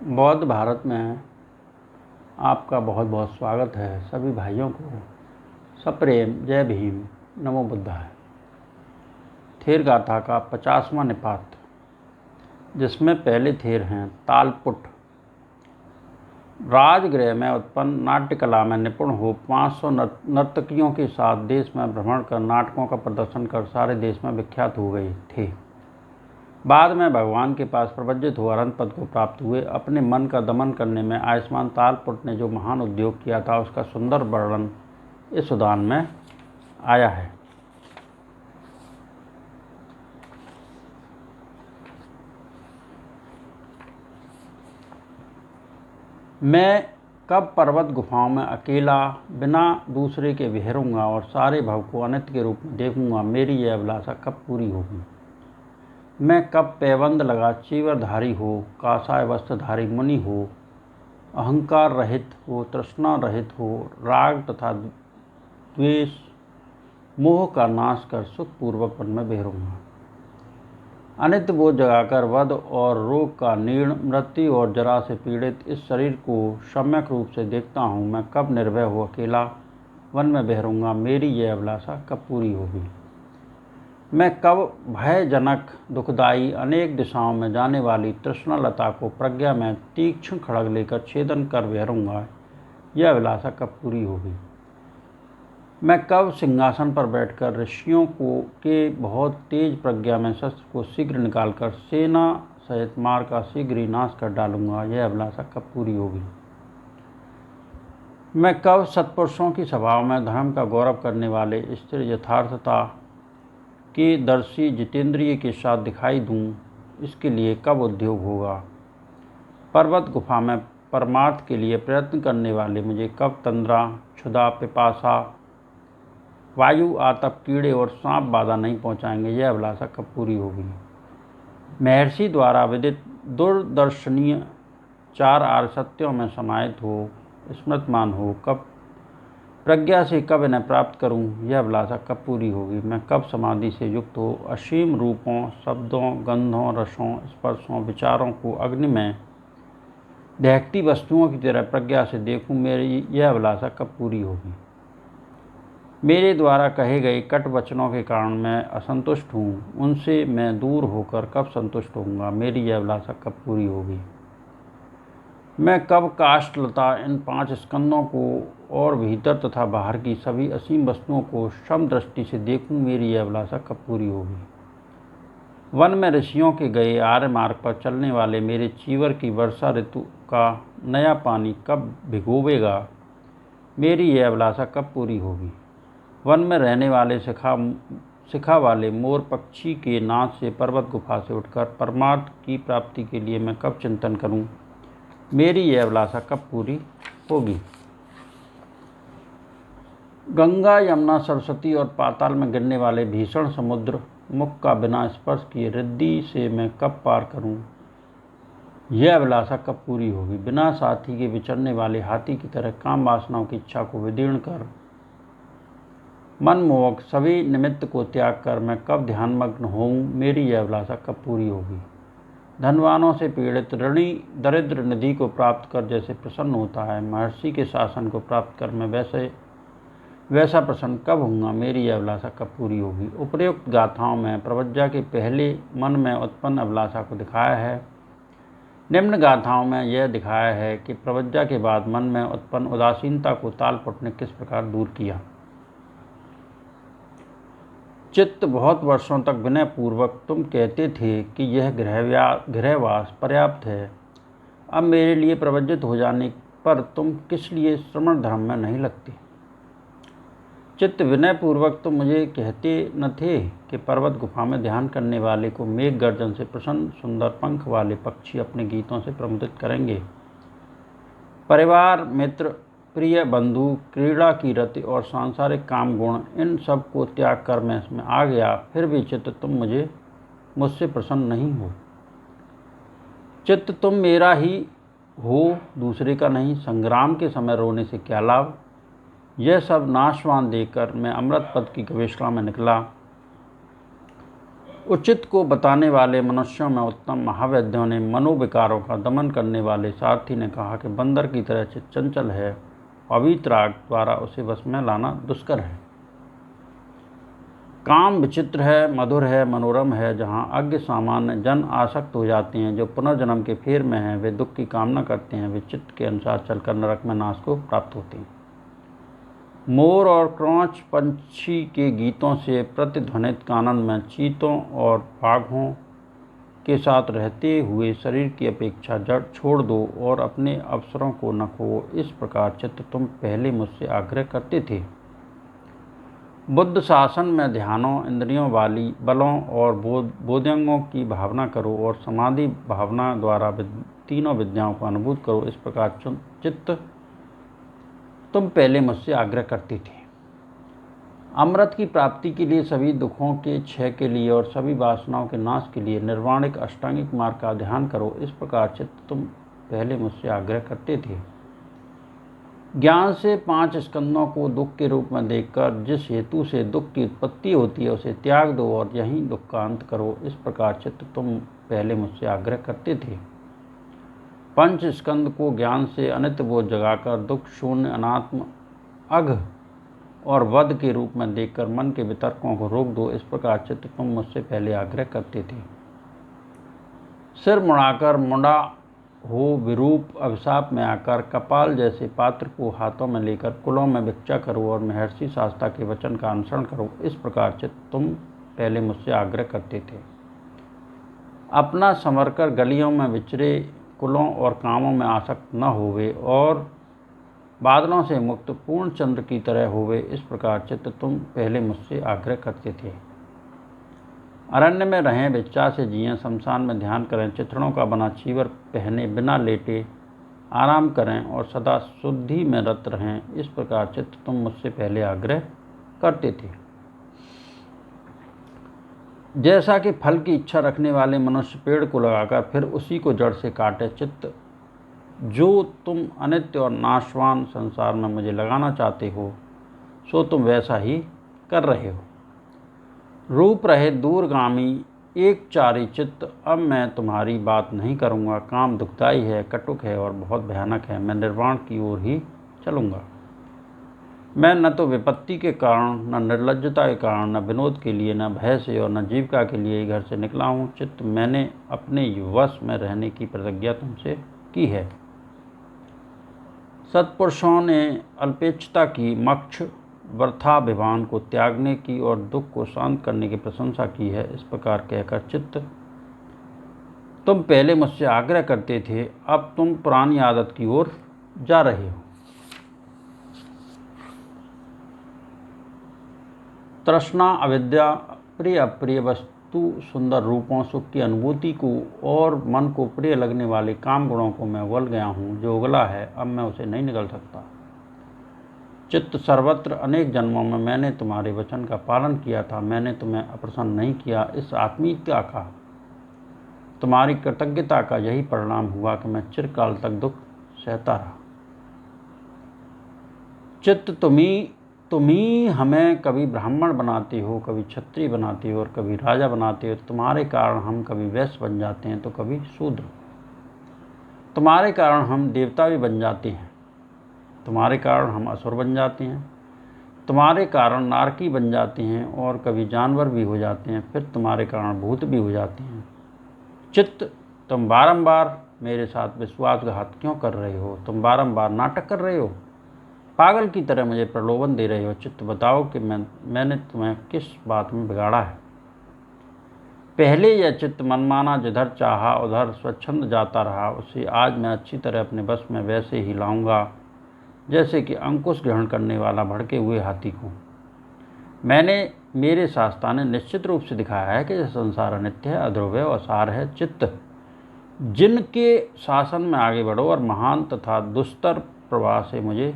बौद्ध भारत में आपका बहुत बहुत स्वागत है। सभी भाइयों को सप्रेम जय भीम, नमो बुद्धाय। थेर गाथा का 50वां निपात, जिसमें पहले थेर हैं तालपुट। राजगृह में उत्पन्न नाट्य कला में निपुण हो 500 नर्तकियों के साथ देश में भ्रमण कर नाटकों का प्रदर्शन कर सारे देश में विख्यात हो गए थे। बाद में भगवान के पास प्रवज्जित हो अरहंत पद को प्राप्त हुए। अपने मन का दमन करने में आयुष्मान तालपुट ने जो महान उद्योग किया था, उसका सुंदर वर्णन इस उदान में आया है। मैं कब पर्वत गुफाओं में अकेला बिना दूसरे के विहरूंगा और सारे भव को अनित्य के रूप में देखूंगा। मेरी यह अभिलाषा कब पूरी होगी। मैं कब पैबंद लगा चीवरधारी हो, कासाय वस्त्रधारी मुनि हो, अहंकार रहित हो, तृष्णा रहित हो, राग तथा द्वेष मोह का नाश कर सुखपूर्वक वन में बिहरूंगा। अनित्य बोध जगाकर वध और रोग का निर्ण, मृत्यु और जरा से पीड़ित इस शरीर को सम्यक रूप से देखता हूँ। मैं कब निर्भय हो अकेला वन में बिहरूंगा। मेरी यह अभिलाषा कब पूरी होगी। मैं कब भयजनक दुखदायी अनेक दिशाओं में जाने वाली तृष्णा लता को प्रज्ञा में तीक्ष्ण खड़ग लेकर छेदन कर बिहरूंगा। यह अभिलाषा कब पूरी होगी। मैं कब सिंहासन पर बैठकर ऋषियों के बहुत तेज प्रज्ञा में शस्त्र को शीघ्र निकालकर सेना सहित मार का शीघ्र ही नाश कर डालूंगा। यह अभिलाषा कब पूरी होगी। मैं कब सत्पुरुषों की सभाओं में धर्म का गौरव करने वाले स्थिर यथार्थता के दर्शी जितेंद्रिय के साथ दिखाई दूं। इसके लिए कब उद्योग होगा। पर्वत गुफा में परमार्थ के लिए प्रयत्न करने वाले मुझे कब तंद्रा, क्षुधा, पिपासा, वायु, आतप, कीड़े और सांप बाधा नहीं पहुंचाएंगे। यह अभिलाषा कब पूरी होगी। महर्षि द्वारा विदित दूरदर्शनीय 4 आर्य सत्यों में समाहित हो, स्मृतमान हो, कब प्रज्ञा से कब इन्हें प्राप्त करूं। यह अभिलाषा कब पूरी होगी। मैं कब समाधि से युक्त हो असीम रूपों, शब्दों, गंधों, रसों, स्पर्शों, विचारों को अग्नि में दहकती वस्तुओं की तरह प्रज्ञा से देखूं। मेरी यह अभिलाषा कब पूरी होगी। मेरे द्वारा कहे गए कट वचनों के कारण मैं असंतुष्ट हूँ, उनसे मैं दूर होकर कब संतुष्ट होऊंगा। मेरी यह अभिलाषा कब पूरी होगी। मैं कब काष्ठलता इन 5 स्कंदों को और भीतर तथा बाहर की सभी असीम वस्तुओं को सम दृष्टि से देखूं। मेरी यह अभिलाषा कब पूरी होगी। वन में ऋषियों के गए आर्य मार्ग पर चलने वाले मेरे चीवर की वर्षा ऋतु का नया पानी कब भिगोवेगा। मेरी यह अभिलाषा कब पूरी होगी। वन में रहने वाले शिखा वाले मोर पक्षी के नाच से पर्वत गुफा से उठकर परमार्थ की प्राप्ति के लिए मैं कब चिंतन करूं। मेरी यह अभिलाषा कब पूरी होगी। गंगा, यमुना, सरस्वती और पाताल में गिरने वाले भीषण समुद्र मुख का बिना स्पर्श किए रिद्धि से मैं कब पार करूं। यह अभिलाषा कब पूरी होगी। बिना साथी के विचरने वाले हाथी की तरह काम वासनाओं की इच्छा को विदीर्ण कर मनमोहक सभी निमित्त को त्याग कर मैं कब ध्यानमग्न होऊं। मेरी यह अभिलाषा कब पूरी होगी। धनवानों से पीड़ित ऋणी दरिद्र निधि को प्राप्त कर जैसे प्रसन्न होता है, महर्षि के शासन को प्राप्त कर मैं वैसा प्रसन्न कब होऊंगा। मेरी यह अभिलाषा कब पूरी होगी। उपर्युक्त गाथाओं में प्रवज्जा के पहले मन में उत्पन्न अभिलाषा को दिखाया है। निम्न गाथाओं में यह दिखाया है कि प्रवज्जा के बाद मन में उत्पन्न उदासीनता को तालपुट ने किस प्रकार दूर किया। चित्त, बहुत वर्षों तक विनय पूर्वक तुम कहते थे कि यह गृहवास पर्याप्त है। अब मेरे लिए प्रवज्जित हो जाने पर तुम किस लिए श्रमण धर्म में नहीं लगते। चित्त, विनय पूर्वक तुम मुझे कहते न थे कि पर्वत गुफा में ध्यान करने वाले को मेघ गर्जन से प्रसन्न सुंदर पंख वाले पक्षी अपने गीतों से प्रमुदित करेंगे। परिवार, मित्र, प्रिय बंधु, क्रीड़ा की रति और सांसारिक काम गुण, इन सब को त्याग कर मैं इसमें आ गया। फिर भी चित्त तुम मुझसे प्रसन्न नहीं हो। चित्त, तुम मेरा ही हो, दूसरे का नहीं। संग्राम के समय रोने से क्या लाभ। यह सब नाशवान देकर मैं अमृत पद की गवेषणा में निकला। उचित को बताने वाले मनुष्यों में उत्तम महावैद्यों ने मनोविकारों का दमन करने वाले सारथी ने कहा कि बंदर की तरह चित्त चंचल है, पवित्र आग द्वारा उसे वश में लाना दुष्कर है। काम विचित्र है, मधुर है, मनोरम है। जहाँ अज्ञ सामान्य जन आसक्त हो जाते हैं, जो पुनर्जन्म के फेर में हैं, वे दुख की कामना करते हैं, वे चित्त के अनुसार चलकर नरक में नाश को प्राप्त होते हैं। मोर और क्रौंच पंछी के गीतों से प्रतिध्वनित कानन में चीतों और बाघों के साथ रहते हुए शरीर की अपेक्षा जड़ छोड़ दो और अपने अवसरों को न खो। इस प्रकार चित्त तुम पहले मुझसे आग्रह करते थे। बुद्ध शासन में ध्यानों, इंद्रियों वाली बलों और बोध्यंगों की भावना करो और समाधि भावना द्वारा तीनों विद्याओं को अनुभूत करो। इस प्रकार चित्त तुम पहले मुझसे आग्रह करते थे। अमृत की प्राप्ति के लिए, सभी दुखों के क्षय के लिए और सभी वासनाओं के नाश के लिए निर्वाणिक अष्टांगिक मार्ग का ध्यान करो। इस प्रकार चित्त तुम पहले मुझसे आग्रह करते थे। ज्ञान से 5 स्कंदों को दुख के रूप में देखकर जिस हेतु से दुख की उत्पत्ति होती है उसे त्याग दो और यहीं दुख का अंत करो। इस प्रकार चित्त तुम पहले मुझसे आग्रह करते थे। 5 स्कंद को ज्ञान से अनित्य बोध जगाकर दुख शून्य, अनात्म, अघ और वध के रूप में देखकर मन के वितर्कों को रोक दो। इस प्रकार चित्त तुम मुझसे पहले आग्रह करते थे। सिर मुड़ाकर मुंडा हो विरूप अभिशाप में आकर कपाल जैसे पात्र को हाथों में लेकर कुलों में भिक्षा करो और महर्षि शास्ता के वचन का अनुसरण करो। इस प्रकार चित्त तुम पहले मुझसे आग्रह करते थे। अपना संवरकर गलियों में विचरे, कुलों और कामों में आसक्त न होवे और बादलों से मुक्त पूर्ण चंद्र की तरह होवे। इस प्रकार चित्त तुम पहले मुझसे आग्रह करते थे। अरण्य में रहें, भिक्षा से जिएं, शमशान में ध्यान करें, चिथड़ों का बना चीवर पहने बिना लेटे आराम करें और सदा शुद्धि में रत रहें। इस प्रकार चित्त तुम मुझसे पहले आग्रह करते थे। जैसा कि फल की इच्छा रखने वाले मनुष्य पेड़ को लगाकर फिर उसी को जड़ से काटे, चित्त जो तुम अनित्य और नाशवान संसार में मुझे लगाना चाहते हो, सो तुम वैसा ही कर रहे हो। रूप रहे दूरगामी एक चारी चित्त, अब मैं तुम्हारी बात नहीं करूँगा। काम दुखदायी है, कटुक है और बहुत भयानक है। मैं निर्वाण की ओर ही चलूँगा। मैं न तो विपत्ति के कारण, न निर्लज्जता के कारण, न विनोद के लिए, न भय से और न जीविका के लिए घर से निकला हूँ। चित्त, मैंने अपने वश में रहने की प्रतिज्ञा तुमसे की है। सत्पुरुषों ने अल्पेच्छता की, मोक्ष वृथाभिमान को त्यागने की और दुख को शांत करने की प्रशंसा की है। इस प्रकार कहकर चित्त तुम पहले मुझसे आग्रह करते थे, अब तुम पुरानी आदत की ओर जा रहे हो। तृष्णा, अविद्या, प्रिय अप्रिय वस्तु, सुंदर रूपों, सुख की अनुभूति को और मन को प्रिय लगने वाले काम गुणों को मैं उगल गया हूँ। जो उगला है अब मैं उसे नहीं निगल सकता। चित्त, सर्वत्र अनेक जन्मों में मैंने तुम्हारे वचन का पालन किया था। मैंने तुम्हें अप्रसन्न नहीं किया। इस आत्मीयता का, तुम्हारी कृतज्ञता का यही परिणाम हुआ कि मैं चिरकाल तक दुख सहता रहा। चित्त, तुम ही हमें कभी ब्राह्मण बनाते हो, कभी क्षत्रिय बनाते हो और कभी राजा बनाते हो। तुम्हारे कारण हम कभी वैश्य बन जाते हैं तो कभी शूद्र। तुम्हारे कारण हम देवता भी बन जाते हैं, तुम्हारे कारण हम असुर बन जाते हैं, तुम्हारे कारण नारकी बन जाते हैं और कभी जानवर भी हो जाते हैं, फिर तुम्हारे कारण भूत भी हो जाते हैं। चित्त, तुम बारंबार मेरे साथ विश्वासघात क्यों कर रहे हो? तुम बारंबार नाटक कर रहे हो, पागल की तरह मुझे प्रलोभन दे रहे हो। चित्त, बताओ कि मैंने तुम्हें किस बात में बिगाड़ा है? पहले यह चित्त मनमाना जिधर चाहा उधर स्वच्छंद जाता रहा, उसे आज मैं अच्छी तरह अपने बस में वैसे ही लाऊंगा जैसे कि अंकुश ग्रहण करने वाला भड़के हुए हाथी को। मेरे शास्त्रा ने निश्चित रूप से दिखाया है कि यह संसार अनित्य है, अध्रुव और असार है। चित्त, जिनके शासन में आगे बढ़ो और महान तथा दुस्तर प्रवाह से मुझे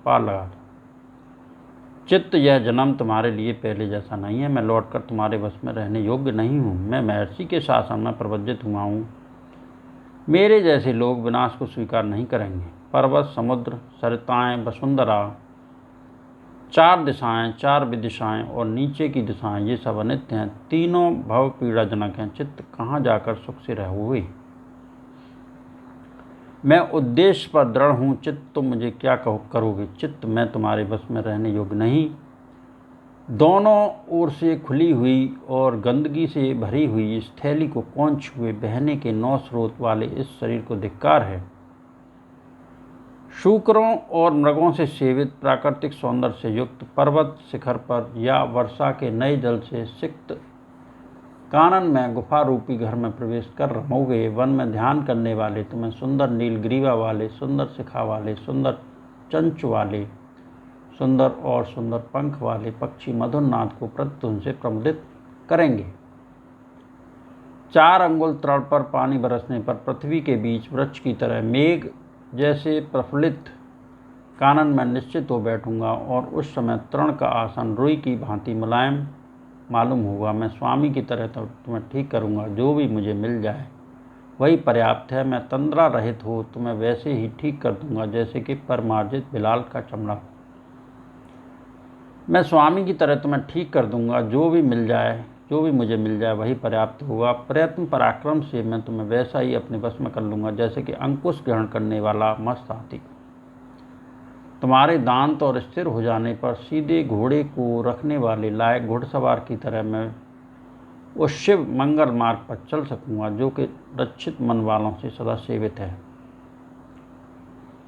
पार लगा दो। चित्त, यह जन्म तुम्हारे लिए पहले जैसा नहीं है। मैं लौटकर तुम्हारे वश में रहने योग्य नहीं हूँ। मैं महर्षि के शासन में प्रवज्जित हुआ हूँ। मेरे जैसे लोग विनाश को स्वीकार नहीं करेंगे। पर्वत, समुद्र, सरिताएं, वसुंधरा, चार दिशाएं, चार विदिशाएं और नीचे की दिशाएं ये सब अनित्य हैं, तीनों भव पीड़ाजनक हैं। चित्त कहाँ जाकर सुख से रहोगे? मैं उद्देश्य पर दृढ़ हूँ, चित्त तुम मुझे क्या करोगे? चित्त मैं तुम्हारे बस में रहने योग्य नहीं। दोनों ओर से खुली हुई और गंदगी से भरी हुई इस थैली को कौन छुए? बहने के 9 स्रोत वाले इस शरीर को धिक्कार है। शूकरों और मृगों से सेवित, प्राकृतिक सौंदर्य से युक्त पर्वत शिखर पर या वर्षा के नए जल से सिक्त कानन में गुफा रूपी घर में प्रवेश कर रमोगे। वन में ध्यान करने वाले तुम्हें सुंदर नील ग्रीवा वाले, सुंदर शिखा वाले, सुंदर चंच वाले, सुंदर और सुंदर पंख वाले पक्षी मधुर नाद को प्रतिध्वनि से प्रमुदित करेंगे। 4 अंगुल तल पर पानी बरसने पर पृथ्वी के बीच वृक्ष की तरह मेघ जैसे प्रफुल्लित कानन में निश्चित हो बैठूंगा और उस समय तृण का आसन रुई की भांति मुलायम मालूम होगा। मैं स्वामी की तरह तो तुम्हें ठीक करूंगा, जो भी मुझे मिल जाए वही पर्याप्त है। मैं तंद्रा रहित हो तुम्हें वैसे ही ठीक कर दूंगा जैसे कि परमार्जित बिलाल का चमड़ा। मैं स्वामी की तरह तुम्हें ठीक कर दूंगा, जो भी मुझे मिल जाए वही पर्याप्त होगा। प्रयत्न पराक्रम से मैं तुम्हें वैसा ही अपने वश में कर लूँगा जैसे कि अंकुश ग्रहण करने वाला मस्त हाथी। तुम्हारे दांत और स्थिर हो जाने पर सीधे घोड़े को रखने वाले लायक घुड़सवार की तरह मैं उस शिव मंगल मार्ग पर चल सकूँगा जो कि रक्षित मन वालों से सदा सेवित है।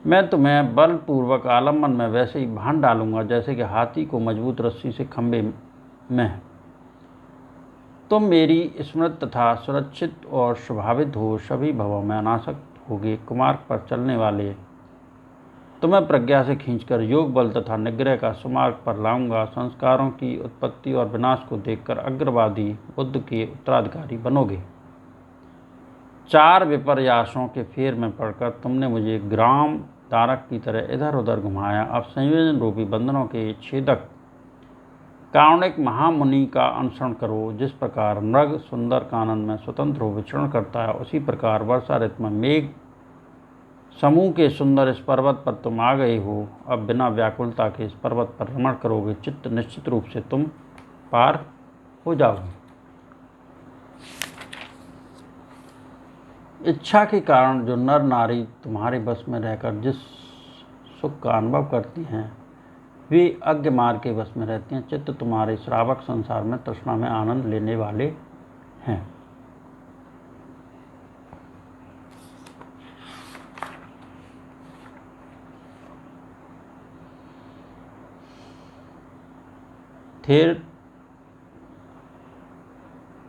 मैं तुम्हें बलपूर्वक आलम्बन में वैसे ही बांध डालूंगा जैसे कि हाथी को मजबूत रस्सी से खंभे में। तुम मेरी स्मृत तथा सुरक्षित और स्वभावित हो, सभी भवों में अनासक्त होगे। कुमार्ग पर चलने वाले तुम्हें प्रज्ञा से खींचकर योग बल तथा निग्रह का सुमार्ग पर लाऊंगा। संस्कारों की उत्पत्ति और विनाश को देखकर अग्रवादी बुद्ध के उत्तराधिकारी बनोगे। 4 विपर्यासों के फेर में पड़कर तुमने मुझे ग्राम तारक की तरह इधर उधर घुमाया। अब संयोजन रूपी बंधनों के छेदक कारुणिक महामुनि का अनुसरण करो। जिस प्रकार मृग सुंदर कानन में स्वतंत्र हो विचरण करता है, उसी प्रकार वर्षा ऋतु में मेघ समूह के सुंदर इस पर्वत पर तुम आ गए हो। अब बिना व्याकुलता के इस पर्वत पर रमण करोगे, चित्त निश्चित रूप से तुम पार हो जाओगे। इच्छा के कारण जो नर नारी तुम्हारे बस में रहकर जिस सुख का अनुभव करती हैं, वे अज्ञ मार्ग के बस में रहती हैं। चित्त तुम्हारे श्रावक संसार में तृष्णा में आनंद लेने वाले हैं। फिर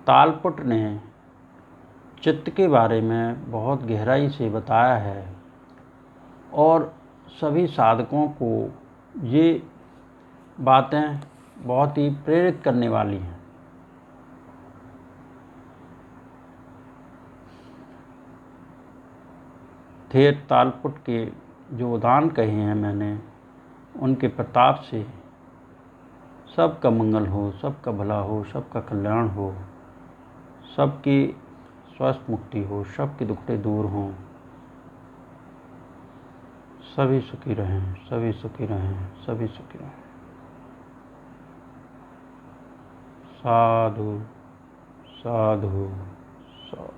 तालपुट ने चित्त के बारे में बहुत गहराई से बताया है और सभी साधकों को ये बातें बहुत ही प्रेरित करने वाली हैं। थेर तालपुट के जो उदाहरण कहे हैं मैंने, उनके प्रताप से सबका मंगल हो, सबका भला हो, सबका कल्याण हो, सबकी स्वस्थ मुक्ति हो, सबके दुखड़े दूर हों, सभी सुखी रहें, सभी सुखी रहें, सभी सुखी रहें। साधु साधु साधु।